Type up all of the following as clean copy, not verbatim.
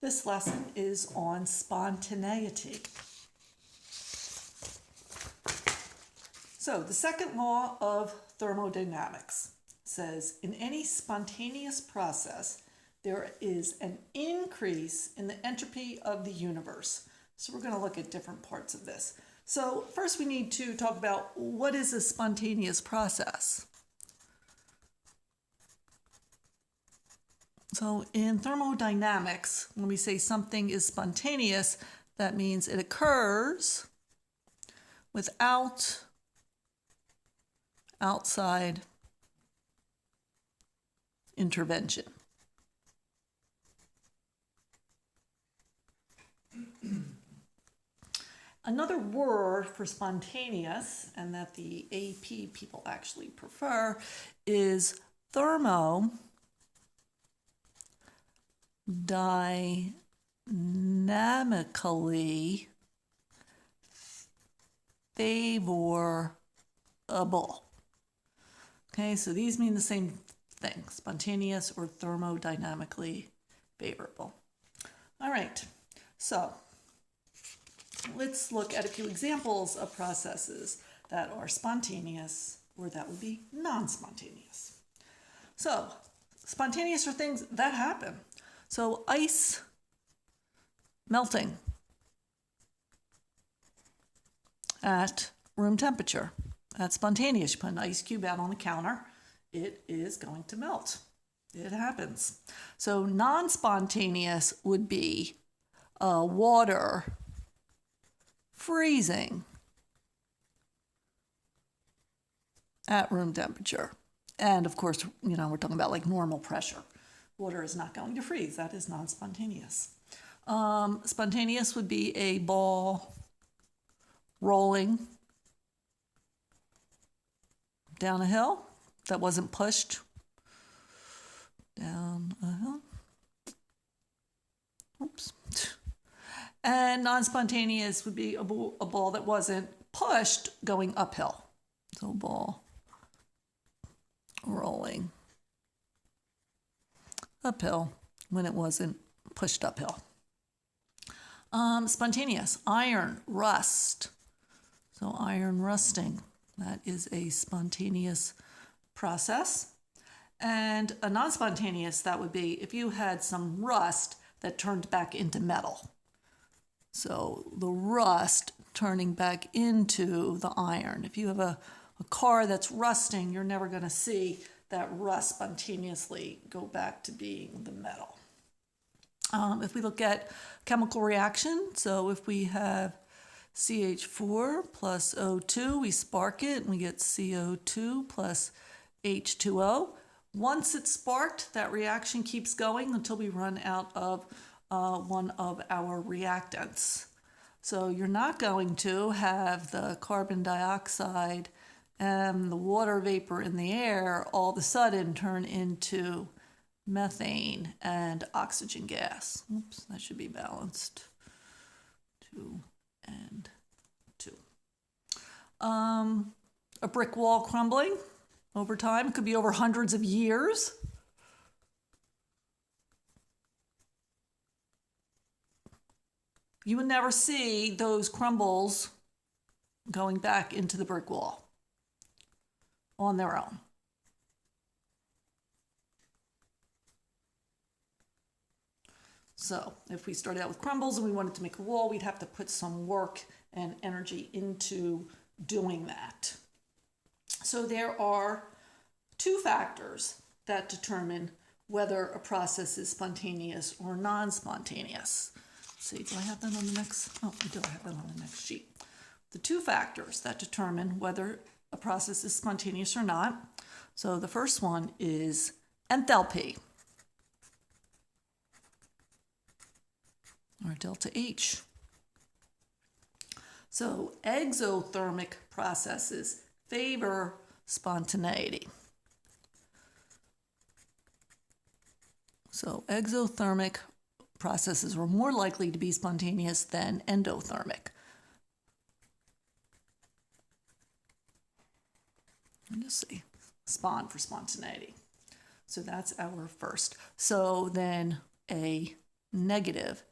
This lesson is on spontaneity. So the second law of thermodynamics says in any spontaneous process, there is an increase in the entropy of the universe. So we're going to look at different parts of this. So first we need to talk about what is a spontaneous process. So in thermodynamics, when we say something is spontaneous, that means it occurs without outside intervention. Another word for spontaneous, and that the AP people actually prefer, is thermodynamically favorable. Okay, so these mean the same thing, spontaneous or thermodynamically favorable. All right, so let's look at a few examples of processes that are spontaneous or that would be non-spontaneous. So, spontaneous are things that happen. So, ice melting at room temperature. That's spontaneous. You put an ice cube out on the counter, it is going to melt. It happens. So, non-spontaneous would be water freezing at room temperature. And of course, we're talking about like normal pressure. Water is not going to freeze. That is non-spontaneous. Spontaneous would be a ball rolling down a hill that wasn't pushed down a hill. Oops. And non-spontaneous would be a ball that wasn't pushed going uphill. So ball rolling uphill when it wasn't pushed uphill. Spontaneous, iron rust. So iron rusting, that is a spontaneous process. And a non-spontaneous, that would be if you had some rust that turned back into metal. So the rust turning back into the iron. If you have a car that's rusting, you're never going to see that rust spontaneously go back to being the metal. If we look at chemical reaction, so if we have CH4 plus O2, we spark it and we get CO2 plus H2O. Once it's sparked, that reaction keeps going until we run out of one of our reactants. So you're not going to have the carbon dioxide and the water vapor in the air all of a sudden turn into methane and oxygen gas. Oops, that should be balanced. 2 and 2. A brick wall crumbling over time. It could be over hundreds of years. You would never see those crumbles going back into the brick wall on their own. So if we started out with crumbles and we wanted to make a wall, we'd have to put some work and energy into doing that. So there are two factors that determine whether a process is spontaneous or non-spontaneous. Let's see, do I have that on the next? Oh, I do have that on the next sheet. The two factors that determine whether a process is spontaneous or not. So the first one is enthalpy, or delta H. So exothermic processes favor spontaneity. So exothermic processes are more likely to be spontaneous than endothermic. Let's see, SPON for spontaneity. So that's our first. So then a negative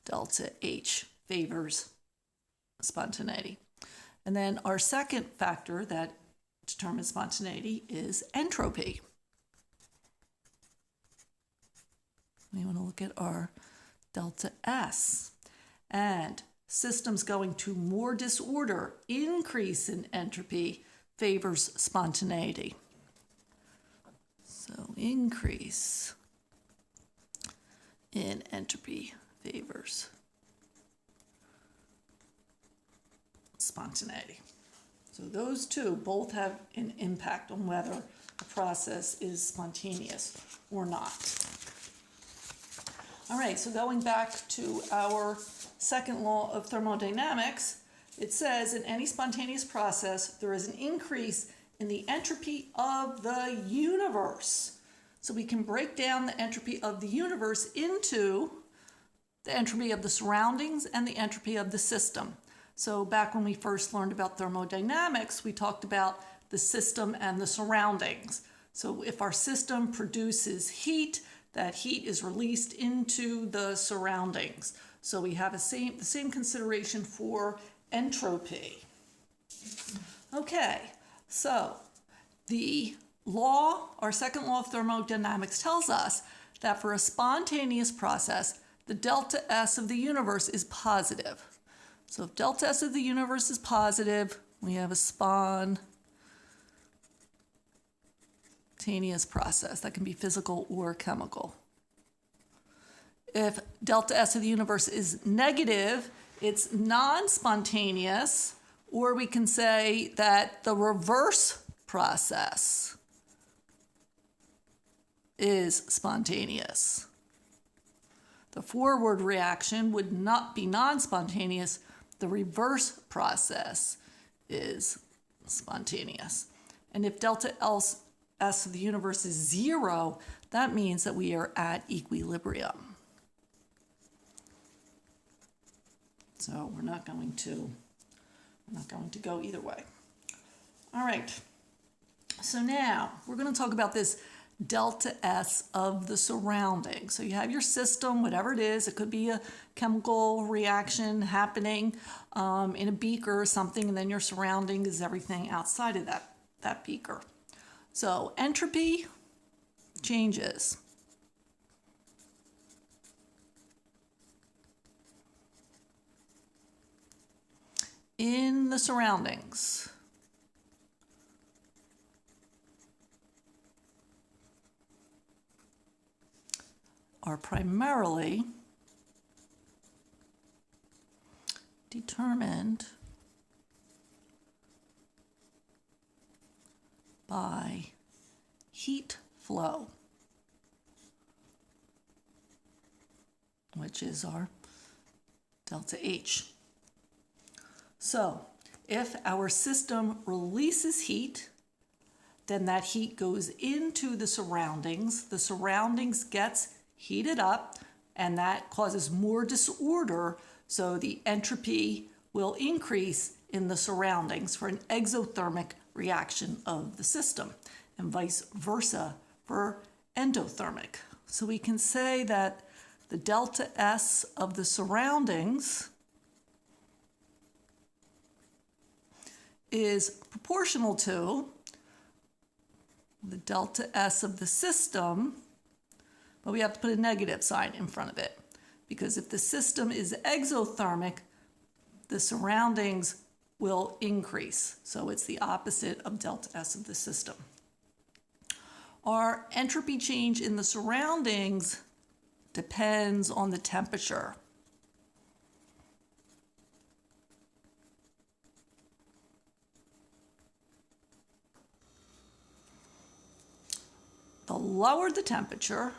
delta H favors spontaneity. And then our second factor that determines spontaneity is entropy. We want to look at our delta S. And systems going to more disorder, increase in entropy, favors spontaneity. So increase in entropy favors spontaneity. So those two both have an impact on whether a process is spontaneous or not. All right, so going back to our second law of thermodynamics, it says in any spontaneous process, there is an increase in the entropy of the universe. So we can break down the entropy of the universe into the entropy of the surroundings and the entropy of the system. So back when we first learned about thermodynamics, we talked about the system and the surroundings. So if our system produces heat, that heat is released into the surroundings. So we have the same consideration for entropy. Okay, so the law, our second law of thermodynamics tells us that for a spontaneous process, the delta S of the universe is positive. So if delta S of the universe is positive, we have a spontaneous process. That can be physical or chemical. If delta S of the universe is negative, it's non-spontaneous, or we can say that the reverse process is spontaneous. The forward reaction would not be non-spontaneous. The reverse process is spontaneous. And if delta S of the universe is 0, that means that we are at equilibrium. So we're not going to go either way. All right. So now we're going to talk about this delta S of the surrounding. So you have your system, whatever it is. It could be a chemical reaction happening in a beaker or something, and then your surrounding is everything outside of that beaker. So entropy changes. In the surroundings. Are primarily determined by heat flow, which is our delta H. So if our system releases heat, then that heat goes into the surroundings gets heated up, and that causes more disorder, so the entropy will increase in the surroundings for an exothermic reaction of the system, and vice versa for endothermic. So we can say that the delta S of the surroundings is proportional to the delta S of the system, but we have to put a negative sign in front of it, because if the system is exothermic, the surroundings will increase. So it's the opposite of delta S of the system. Our entropy change in the surroundings depends on the temperature. The lower the temperature,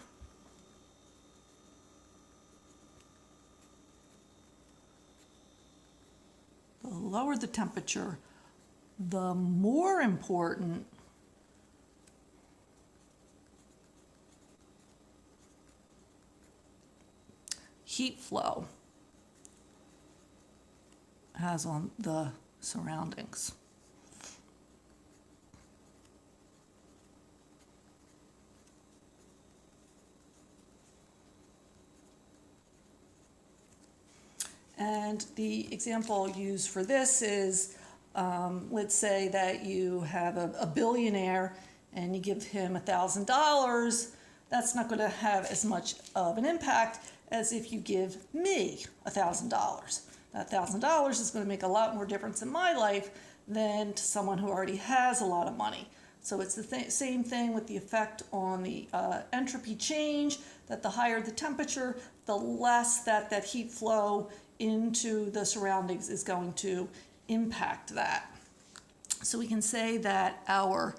the more important heat flow has on the surroundings. And the example used for this is, let's say that you have a billionaire and you give him $1,000. That's not going to have as much of an impact as if you give me $1,000. That $1,000 is going to make a lot more difference in my life than to someone who already has a lot of money. So it's the same thing with the effect on the entropy change, that the higher the temperature, the less that heat flow into the surroundings is going to impact that. So we can say that our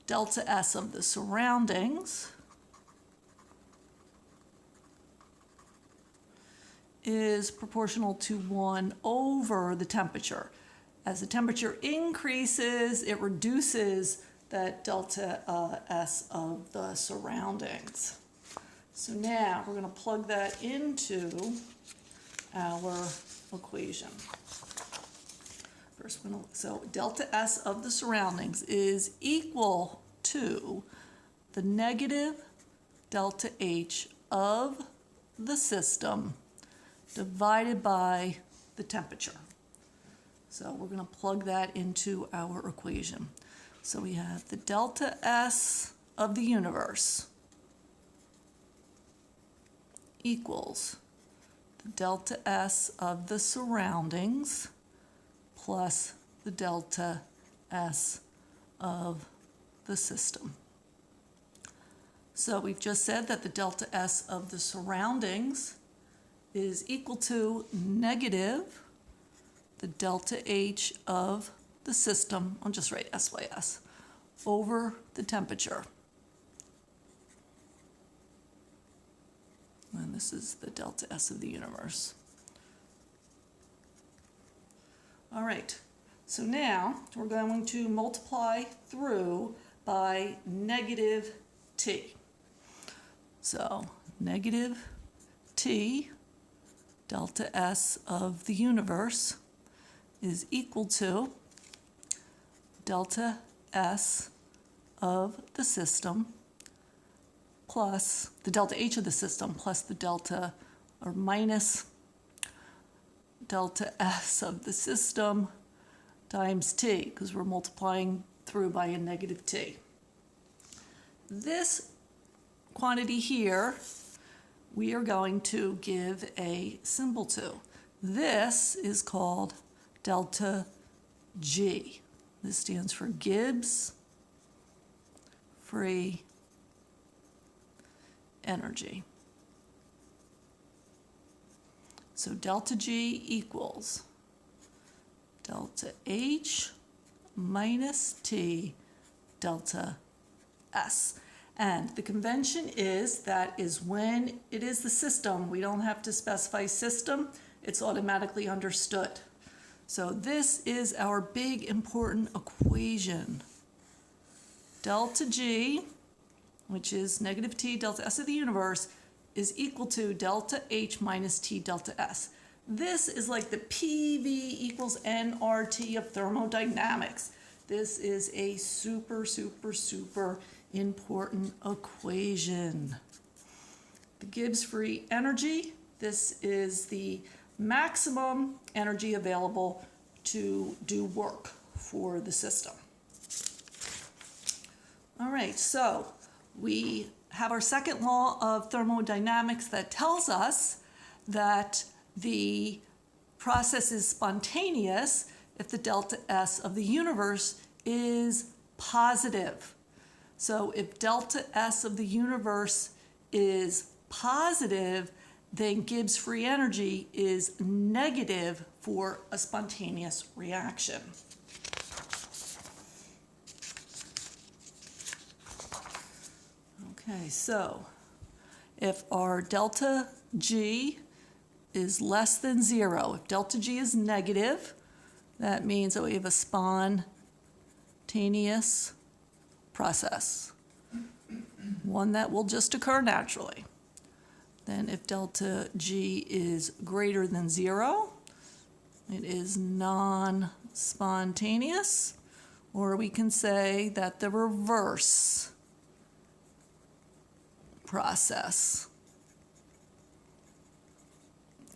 delta S of the surroundings is proportional to 1 over the temperature. As the temperature increases, it reduces that delta S of the surroundings. So now we're going to plug that into our equation. First, so delta S of the surroundings is equal to the negative delta H of the system divided by the temperature. So we're going to plug that into our equation. So we have the delta S of the universe equals the delta S of the surroundings plus the delta S of the system. So we've just said that the delta S of the surroundings is equal to negative the delta H of the system, I'll just write SYS, over the temperature. And this is the delta S of the universe. All right, so now we're going to multiply through by negative T. So negative T delta S of the universe is equal to delta S of the system plus the delta H of the system plus the delta or minus delta S of the system times T, because we're multiplying through by a negative T. This quantity here we are going to give a symbol to. This is called delta G. This stands for Gibbs free energy. So delta G equals delta H minus T delta S. And the convention is that is when it is the system, we don't have to specify system, it's automatically understood. So this is our big important equation. Delta G, which is negative T delta S of the universe, is equal to delta H minus T delta S. This is like the PV equals nRT of thermodynamics. This is a super, super, super important equation. The Gibbs free energy, this is the maximum energy available to do work for the system. All right, so we have our second law of thermodynamics that tells us that the process is spontaneous if the delta S of the universe is positive. So if delta S of the universe is positive, then Gibbs free energy is negative for a spontaneous reaction. Okay, so if our delta G is less than 0, if delta G is negative, that means that we have a spontaneous process, one that will just occur naturally. Then if delta G is greater than 0, it is non-spontaneous, or we can say that the reverse process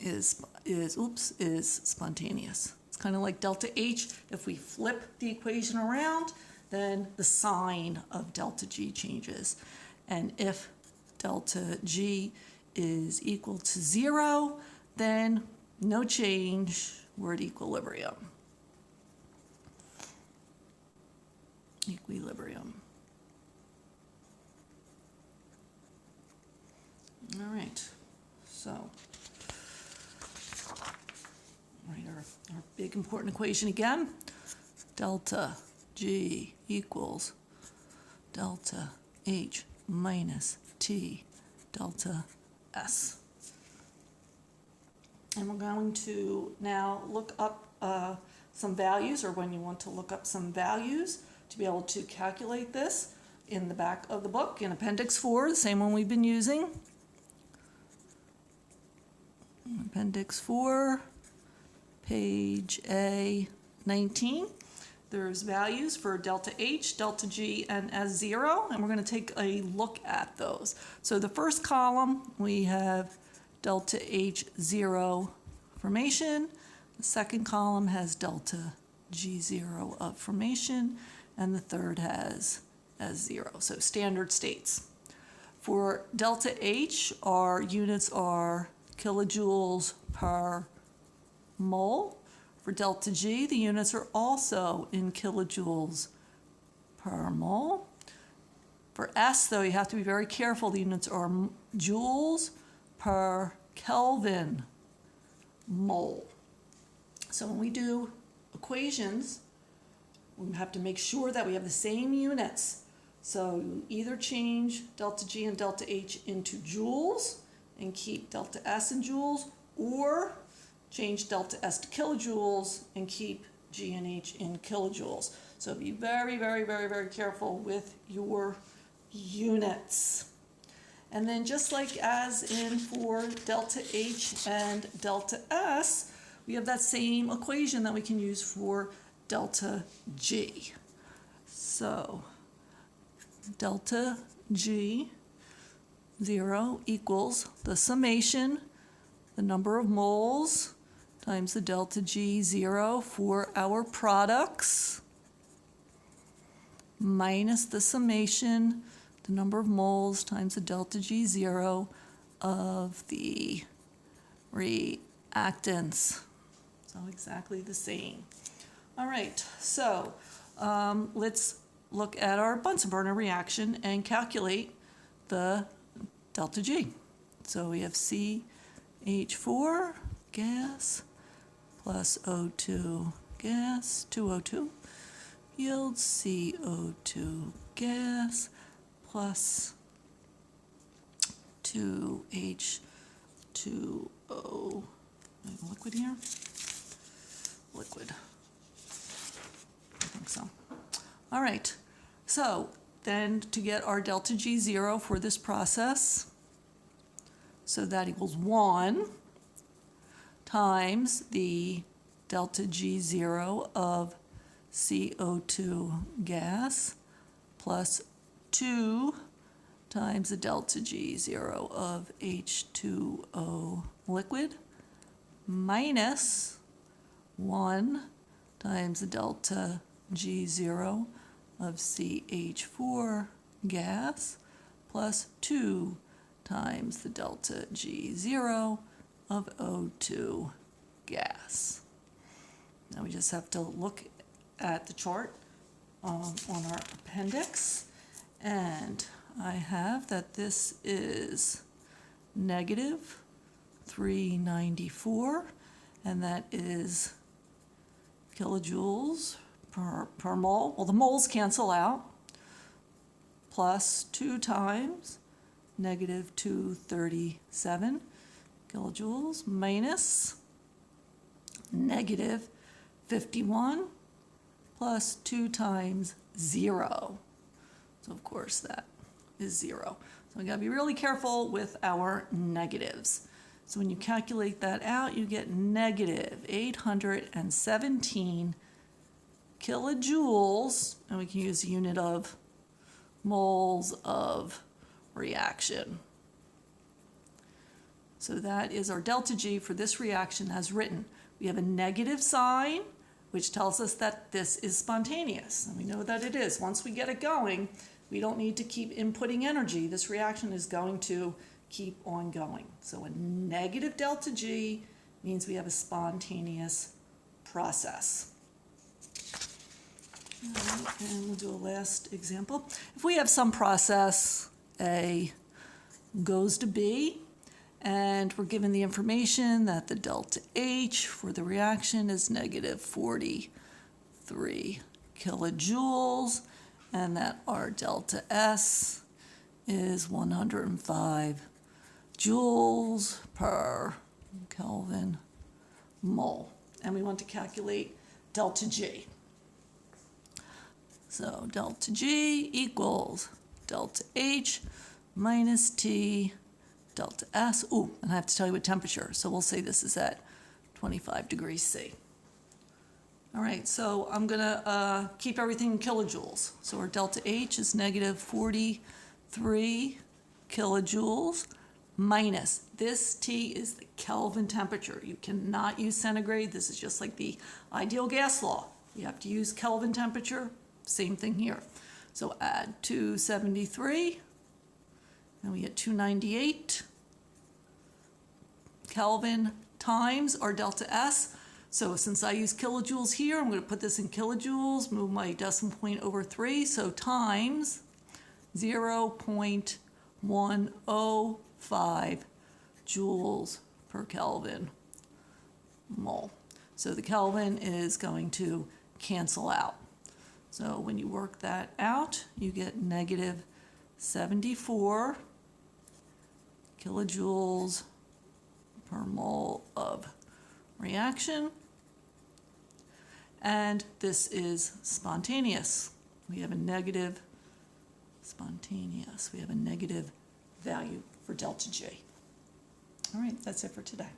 is spontaneous. It's kind of like delta H. If we flip the equation around, then the sign of delta G changes. And if delta G is equal to 0, then no change, we're at equilibrium. Equilibrium. All right, so write our big important equation again. Delta G equals delta H minus T delta S. And we're going to now look up some values, or when you want to look up some values to be able to calculate this in the back of the book in Appendix 4, the same one we've been using. Appendix 4, page A19. There's values for delta H, delta G, and S0, and we're going to take a look at those. So the first column, we have delta H0 formation. The second column has delta G0 of formation, and the third has S0, so standard states. For delta H, our units are kilojoules per mole. For delta G, the units are also in kilojoules per mole. For S, though, you have to be very careful. The units are joules per Kelvin mole. So when we do equations, we have to make sure that we have the same units. So you either change delta G and delta H into joules and keep delta S in joules, or change delta S to kilojoules and keep G and H in kilojoules. So be very, very, very, very careful with your units. And then just like as in for delta H and delta S, we have that same equation that we can use for delta G. So delta G 0 equals the summation, the number of moles, times the delta G0 for our products, minus the summation, the number of moles times the delta G0 of the reactants. So exactly the same. All right, so let's look at our Bunsen burner reaction and calculate the delta G. So we have CH4 gas plus O2 gas, 2O2, yields CO2 gas plus 2H2O. Liquid here? Liquid. I think so. All right, so then to get our delta G0 for this process, so that equals 1 times the delta G0 of CO2 gas plus 2 times the delta G0 of H2O liquid minus 1 times the delta G0 of CH4 gas plus 2 times the delta G0 of O2 gas. Now we just have to look at the chart on our appendix, and I have that this is negative 394, and that is kilojoules per mole. Well, the moles cancel out, plus 2 times negative 237 kilojoules minus negative 51 plus 2 times 0. So of course that is 0. So we gotta be really careful with our negatives. So when you calculate that out, you get negative 817 kilojoules, and we can use the unit of moles of reaction. So that is our delta G for this reaction as written. We have a negative sign, which tells us that this is spontaneous. And we know that it is. Once we get it going, we don't need to keep inputting energy. This reaction is going to keep on going. So a negative delta G means we have a spontaneous process. All right, and we'll do a last example. If we have some process, A goes to B, and we're given the information that the delta H for the reaction is negative 43 kilojoules, and that our delta S is 105 joules per Kelvin mole. And we want to calculate delta G. So delta G equals delta H minus T delta S. Ooh, and I have to tell you what temperature. So we'll say this is at 25 degrees C. All right, so I'm going to keep everything in kilojoules. So our delta H is negative 43 kilojoules minus, this T is the Kelvin temperature. You cannot use centigrade. This is just like the ideal gas law. You have to use Kelvin temperature. Same thing here. So add 273, and we get 298 Kelvin times our delta S. So since I use kilojoules here, I'm going to put this in kilojoules, move my decimal point over 3, so times 0.105 joules per Kelvin mole. So the Kelvin is going to cancel out. So when you work that out, you get negative 74 kilojoules per mole of reaction. And this is spontaneous. We have a negative spontaneous. We have a negative value for delta G. All right, that's it for today.